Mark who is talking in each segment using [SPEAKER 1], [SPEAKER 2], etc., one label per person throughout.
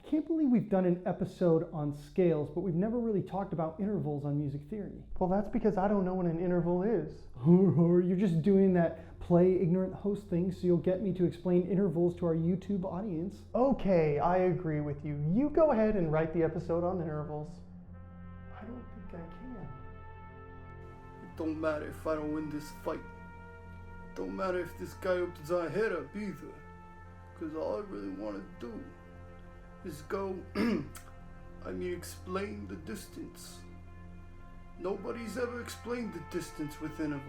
[SPEAKER 1] I can't believe we've done an episode on scales, but we've never really talked about intervals on music theory.
[SPEAKER 2] Well, that's because I don't know what an interval is.
[SPEAKER 1] You're just doing that play ignorant host thing so you'll get me to explain intervals to our YouTube audience.
[SPEAKER 2] Okay, I agree with you. You go ahead and write the episode on intervals. I don't think I can.
[SPEAKER 3] It don't matter if I don't win this fight. Don't matter if this guy opens our head up either. Cause all I really want to do is go, explain the distance. Nobody's ever explained the distance with intervals.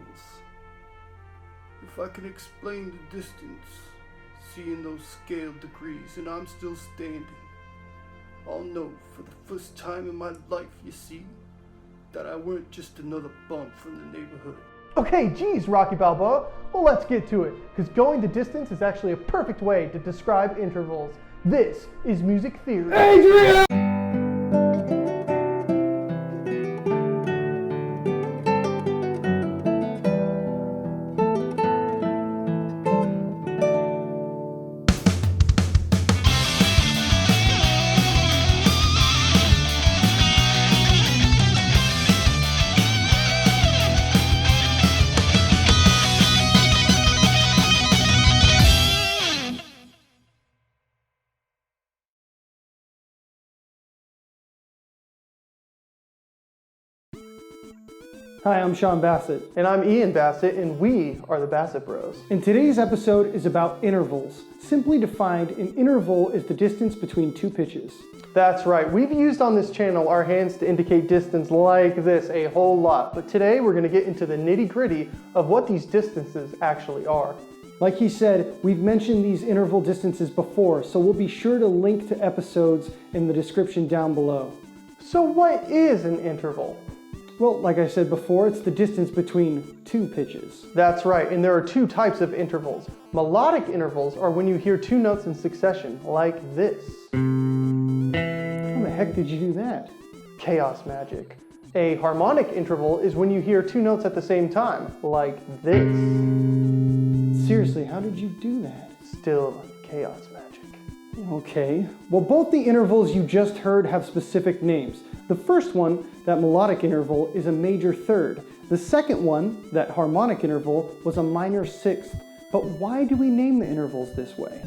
[SPEAKER 3] If I can explain the distance, seeing those scale degrees, and I'm still standing, I'll know for the first time in my life, you see, that I weren't just another bum from the neighborhood.
[SPEAKER 2] Okay, geez, Rocky Balboa. Well, let's get to it, because going the distance is actually a perfect way to describe intervals. This is music theory.
[SPEAKER 1] Adrian! Hi, I'm Sean Bassett.
[SPEAKER 2] And I'm Ian Bassett, and we are the Bassett Bros.
[SPEAKER 1] And today's episode is about intervals. Simply defined, an interval is the distance between two pitches.
[SPEAKER 2] That's right. We've used on this channel our hands to indicate distance like this a whole lot. But today we're going to get into the nitty-gritty of what these distances actually are.
[SPEAKER 1] Like he said, we've mentioned these interval distances before, so we'll be sure to link to episodes in the description down below.
[SPEAKER 2] So what is an interval?
[SPEAKER 1] Well, like I said before, it's the distance between two pitches.
[SPEAKER 2] That's right, and there are two types of intervals. Melodic intervals are when you hear two notes in succession, like this.
[SPEAKER 1] How the heck did you do that?
[SPEAKER 2] Chaos magic. A harmonic interval is when you hear two notes at the same time, like this.
[SPEAKER 1] Seriously, how did you do that?
[SPEAKER 2] Still chaos magic.
[SPEAKER 1] Okay, well, both the intervals you just heard have specific names. The first one, that melodic interval, is a major third. The second one, that harmonic interval, was a minor sixth. But why do we name the intervals this way?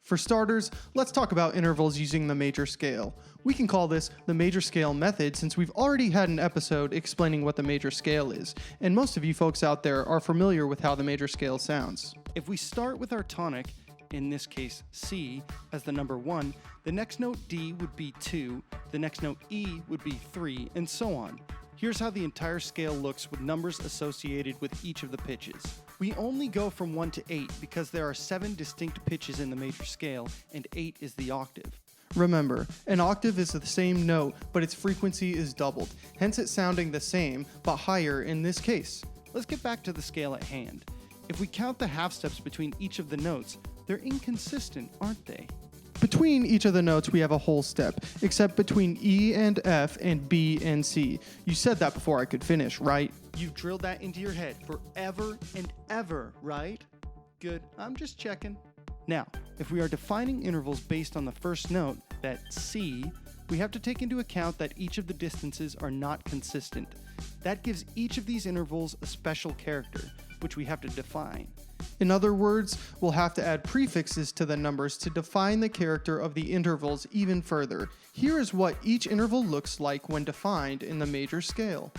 [SPEAKER 4] For starters, let's talk about intervals using the major scale. We can call this the major scale method since we've already had an episode explaining what the major scale is, and most of you folks out there are familiar with how the major scale sounds. If we start with our tonic, in this case C, as the number 1, the next note D would be 2, the next note E would be 3, and so on. Here's how the entire scale looks with numbers associated with each of the pitches. We only go from 1 to 8 because there are 7 distinct pitches in the major scale, and 8 is the octave. Remember, an octave is the same note, but its frequency is doubled, hence it sounding the same, but higher in this case. Let's get back to the scale at hand. If we count the half steps between each of the notes, they're inconsistent, aren't they? Between each of the notes, we have a whole step, except between E and F and B and C. You said that before I could finish, right? You've drilled that into your head forever and ever, right? Good, I'm just checking. Now, if we are defining intervals based on the first note, that C, we have to take into account that each of the distances are not consistent. That gives each of these intervals a special character, which we have to define. In other words, we'll have to add prefixes to the numbers to define the character of the intervals even further. Here is what each interval looks like when defined in the major scale.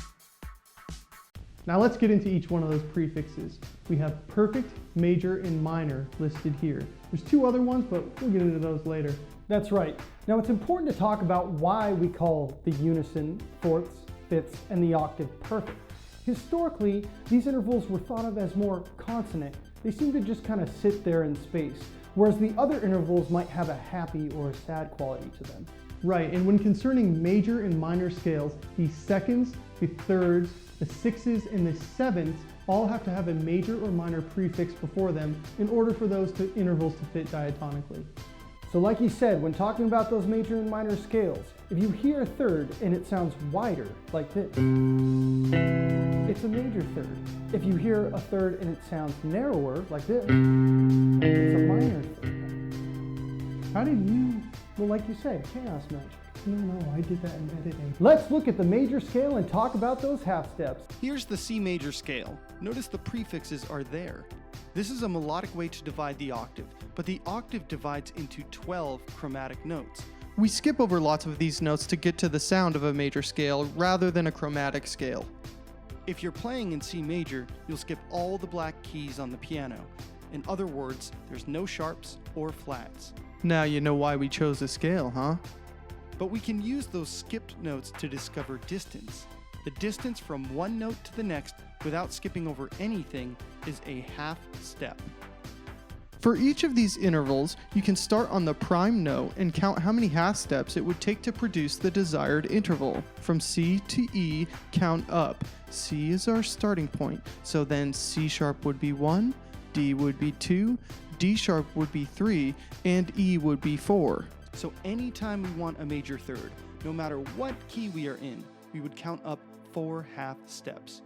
[SPEAKER 2] Now let's get into each one of those prefixes. We have perfect, major, and minor listed here. There's two other ones, but we'll get into those later.
[SPEAKER 1] That's right. Now it's important to talk about why we call the unison, fourths, fifths, and the octave perfect. Historically, these intervals were thought of as more consonant. They seem to just kind of sit there in space, whereas the other intervals might have a happy or a sad quality to them.
[SPEAKER 2] Right, and when concerning major and minor scales, the seconds, the thirds, the sixes, and the sevenths all have to have a major or minor prefix before them in order for those intervals to fit diatonically.
[SPEAKER 1] So like you said, when talking about those major and minor scales, if you hear a third and it sounds wider, like this, it's a major third. If you hear a third and it sounds narrower, like this, it's a minor third.
[SPEAKER 2] How did you
[SPEAKER 1] Well, like you say, chaos magic.
[SPEAKER 2] No, I did that in editing.
[SPEAKER 1] Let's look at the major scale and talk about those half steps.
[SPEAKER 4] Here's the C major scale. Notice the prefixes are there. This is a melodic way to divide the octave, but the octave divides into 12 chromatic notes. We skip over lots of these notes to get to the sound of a major scale rather than a chromatic scale. If you're playing in C major, you'll skip all the black keys on the piano. In other words, there's no sharps or flats. Now you know why we chose a scale, huh? But we can use those skipped notes to discover distance. The distance from one note to the next without skipping over anything is a half step. For each of these intervals, you can start on the prime note and count how many half steps it would take to produce the desired interval. From C to E, count up. C is our starting point, so then C sharp would be 1, D would be 2, D sharp would be 3, and E would be 4. So anytime we want a major third, no matter what key we are in, we would count up 4 half steps.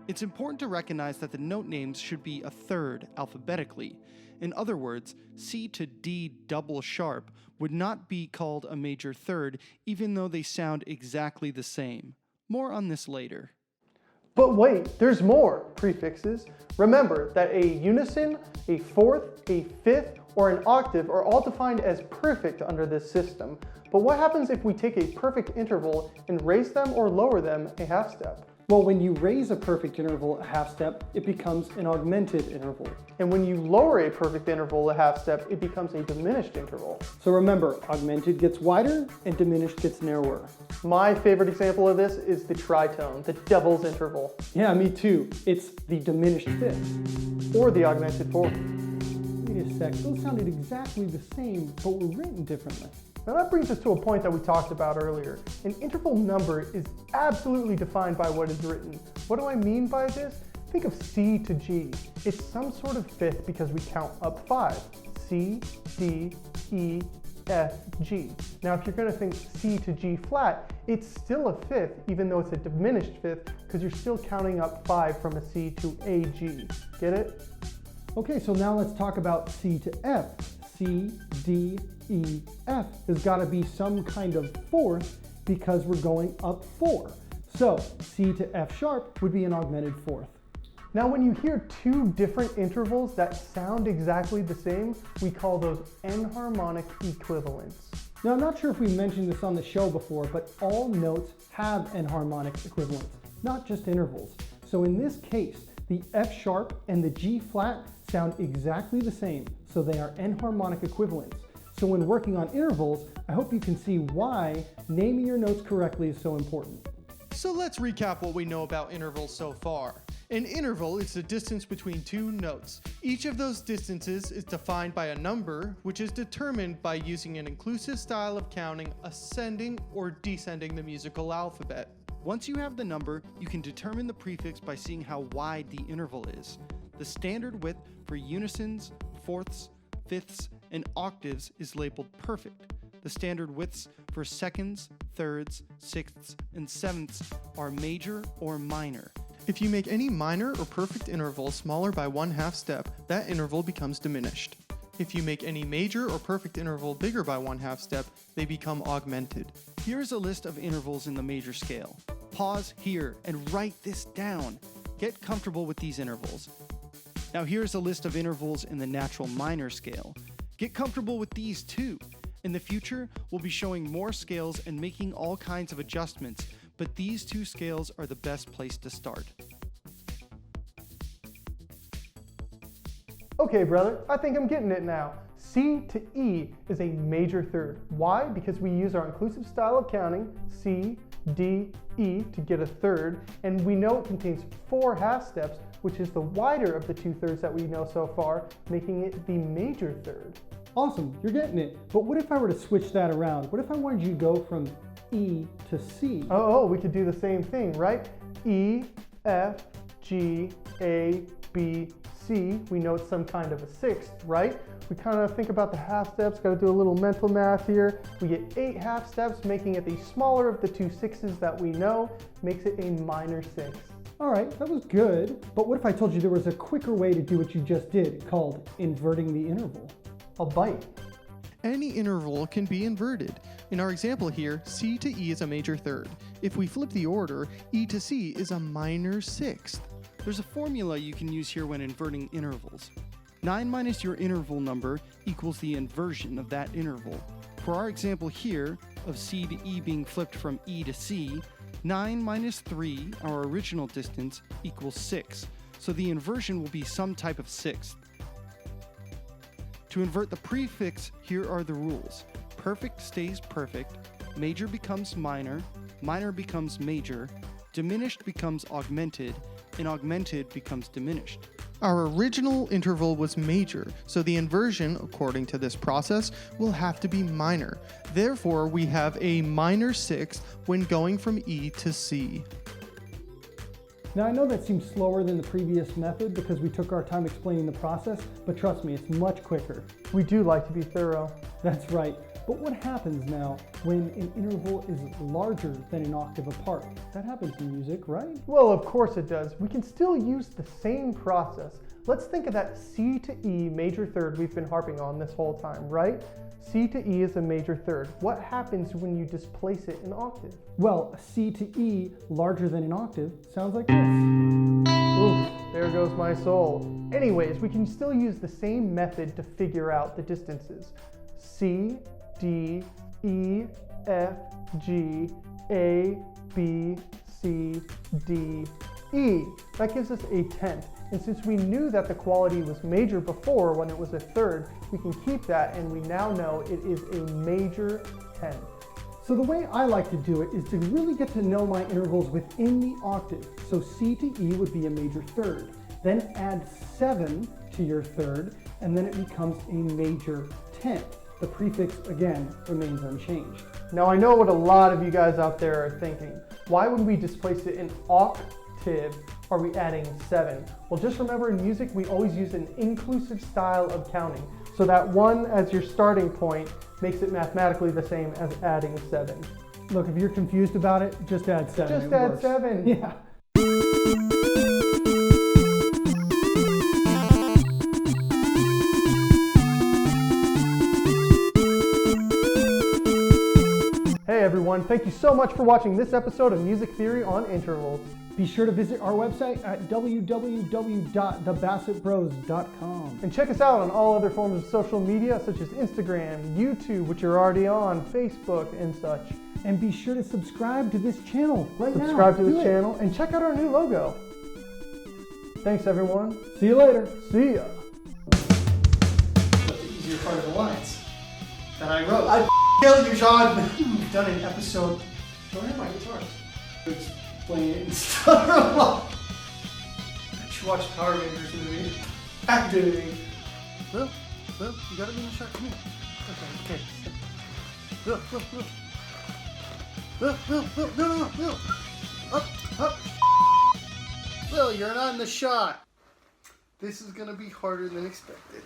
[SPEAKER 4] It's important to recognize that the note names should be a third alphabetically. In other words, C to D double sharp would not be called a major third even though they sound exactly the same. More on this later.
[SPEAKER 2] But wait, there's more prefixes. Remember that a unison, a fourth, a fifth, or an octave are all defined as perfect under this system. But what happens if we take a perfect interval and raise them or lower them a half step?
[SPEAKER 1] Well, when you raise a perfect interval a half step, it becomes an augmented interval.
[SPEAKER 2] And when you lower a perfect interval a half step, it becomes a diminished interval.
[SPEAKER 1] So remember, augmented gets wider and diminished gets narrower.
[SPEAKER 2] My favorite example of this is the tritone, the devil's interval.
[SPEAKER 1] Yeah, me too. It's the diminished fifth.
[SPEAKER 2] Or the augmented fourth.
[SPEAKER 1] Wait a sec, those sounded exactly the same, but were written differently.
[SPEAKER 2] Now that brings us to a point that we talked about earlier. An interval number is absolutely defined by what is written. What do I mean by this? Think of C to G. It's some sort of fifth because we count up 5. C, D, E, F, G. Now if you're going to think C to G flat, it's still a fifth even though it's a diminished fifth because you're still counting up 5 from a C to a G. Get it?
[SPEAKER 1] Okay, so now let's talk about C to F. C, D, E, F has got to be some kind of fourth because we're going up 4. So C to F sharp would be an augmented fourth.
[SPEAKER 2] Now when you hear two different intervals that sound exactly the same, we call those Enharmonic Equivalents.
[SPEAKER 1] Now I'm not sure if we mentioned this on the show before, but all notes have Enharmonic Equivalents, not just intervals. So in this case, the F sharp and the G flat sound exactly the same, so they are Enharmonic Equivalents. So when working on intervals, I hope you can see why naming your notes correctly is so important.
[SPEAKER 4] So let's recap what we know about intervals so far. An interval is the distance between two notes. Each of those distances is defined by a number, which is determined by using an inclusive style of counting, ascending or descending the musical alphabet. Once you have the number, you can determine the prefix by seeing how wide the interval is. The standard width for unisons, fourths, fifths, and octaves is labeled perfect. The standard widths for seconds, thirds, sixths, and sevenths are major or minor. If you make any minor or perfect interval smaller by 1/2 step, that interval becomes diminished. If you make any major or perfect interval bigger by 1/2 step, they become augmented. Here's a list of intervals in the major scale. Pause here and write this down. Get comfortable with these intervals. Now here's a list of intervals in the natural minor scale. Get comfortable with these too. In the future, we'll be showing more scales and making all kinds of adjustments, but these two scales are the best place to start.
[SPEAKER 2] Okay, brother, I think I'm getting it now. C to E is a major third. Why? Because we use our inclusive style of counting, C, D, E, to get a third, and we know it contains 4 half steps, which is the wider of the 2/3 that we know so far, making it the major third.
[SPEAKER 1] Awesome, you're getting it. But what if I were to switch that around? What if I wanted you to go from E to C?
[SPEAKER 2] Oh, we could do the same thing, right? E, F, G, A, B, C. We know it's some kind of a sixth, right? We kind of think about the half steps, got to do a little mental math here. We get 8 half steps, making it the smaller of the 2 sixes that we know, makes it a minor sixth.
[SPEAKER 1] All right, that was good. But what if I told you there was a quicker way to do what you just did, called inverting the interval?
[SPEAKER 2] I'll bite.
[SPEAKER 4] Any interval can be inverted. In our example here, C to E is a major third. If we flip the order, E to C is a minor sixth.
[SPEAKER 5] There's a formula you can use here when inverting intervals. 9 minus your interval number equals the inversion of that interval. For our example here, of C to E being flipped from E to C, 9 minus 3, our original distance, equals 6. So the inversion will be some type of sixth. To invert the prefix, here are the rules. Perfect stays perfect, major becomes minor, minor becomes major, diminished becomes augmented, and augmented becomes diminished.
[SPEAKER 4] Our original interval was major, so the inversion, according to this process, will have to be minor. Therefore, we have a minor sixth when going from E to C.
[SPEAKER 1] Now I know that seems slower than the previous method because we took our time explaining the process, but trust me, it's much quicker.
[SPEAKER 2] We do like to be thorough.
[SPEAKER 1] That's right. But what happens now when an interval is larger than an octave apart? That happens in music, right?
[SPEAKER 2] Well, of course it does. We can still use the same process. Let's think of that C to E major third we've been harping on this whole time, right? C to E is a major third. What happens when you displace it an octave?
[SPEAKER 1] Well, a C to E larger than an octave sounds like this.
[SPEAKER 2] Oof, there goes my soul. Anyways, we can still use the same method to figure out the distances. C, D, E, F, G, A, B, C, D, E. That gives us a tenth. And since we knew that the quality was major before when it was a third, we can keep that and we now know it is a major tenth.
[SPEAKER 1] So the way I like to do it is to really get to know my intervals within the octave. So C to E would be a major third. Then add 7 to your third, and then it becomes a major tenth. The prefix, again, remains unchanged.
[SPEAKER 2] Now I know what a lot of you guys out there are thinking. Why would we displace it in octave? Are we adding 7? Well, just remember in music, we always use an inclusive style of counting. So that 1 as your starting point makes it mathematically the same as adding 7.
[SPEAKER 1] Look, if you're confused about it, just add 7.
[SPEAKER 2] Just add 7.
[SPEAKER 1] Yeah.
[SPEAKER 2] Hey everyone, thank you so much for watching this episode of Music Theory on Intervals.
[SPEAKER 1] Be sure to visit our website at www.thebassettbros.com.
[SPEAKER 2] And check us out on all other forms of social media such as Instagram, YouTube, which you're already on, Facebook, and such.
[SPEAKER 1] And be sure to subscribe to this channel right now.
[SPEAKER 2] Subscribe to
[SPEAKER 1] Do
[SPEAKER 2] this
[SPEAKER 1] it.
[SPEAKER 2] channel and check out our new logo. Thanks everyone.
[SPEAKER 1] See you later.
[SPEAKER 2] See ya.
[SPEAKER 5] But the easier part of the lines that I wrote. I kill you, Sean! We've done an episode. Don't have my guitars. Explain it and stuff. I should watch Power Rangers movie. Acting. Will, you gotta be in the shot. Come here. Okay. Will. No. Up. Will, you're not in the shot. This is gonna be harder than expected.